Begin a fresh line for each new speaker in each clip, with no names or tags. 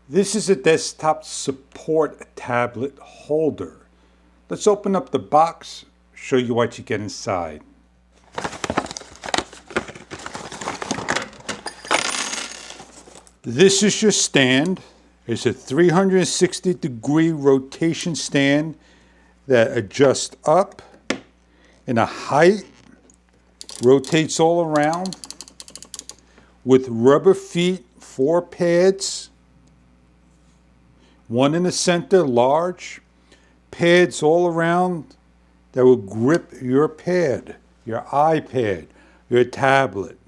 This is a desktop support tablet holder. Let's open up the box, show you what you get inside. This is your stand. It's a 360-degree rotation stand that adjusts up in a height, rotates all around, with rubber feet, 4 pads, one in the center, large, pads all around that will grip your pad, your iPad, your tablet.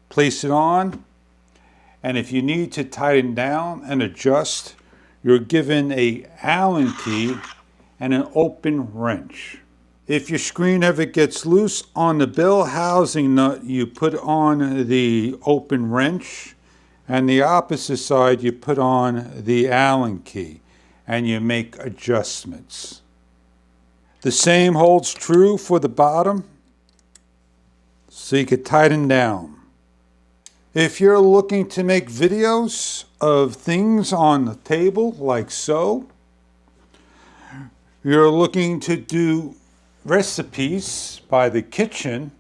Place it on, and if you need to tighten down and adjust, you're given an Allen key and an open wrench. If your screen ever gets loose on the bell housing nut, you put on the open wrench, and the opposite side you put on the Allen key, and you make adjustments. The same holds true for the bottom, so you can tighten down. If you're looking to make videos of things on the table like so, you're looking to do recipes by the kitchen,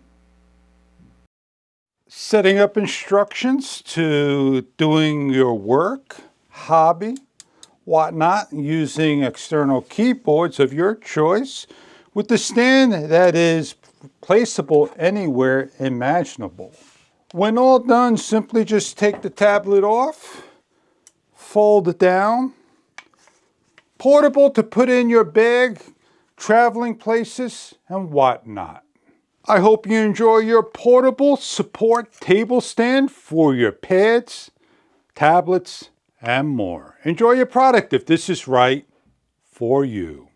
setting up instructions to doing your work, hobby, whatnot, using external keyboards of your choice with the stand that is placeable anywhere imaginable. When all done, simply just take the tablet off, fold it down. Portable to put in your bag, traveling places, and whatnot. I hope you enjoy your portable support table stand for your pads, tablets, and more. Enjoy your product if this is right for you.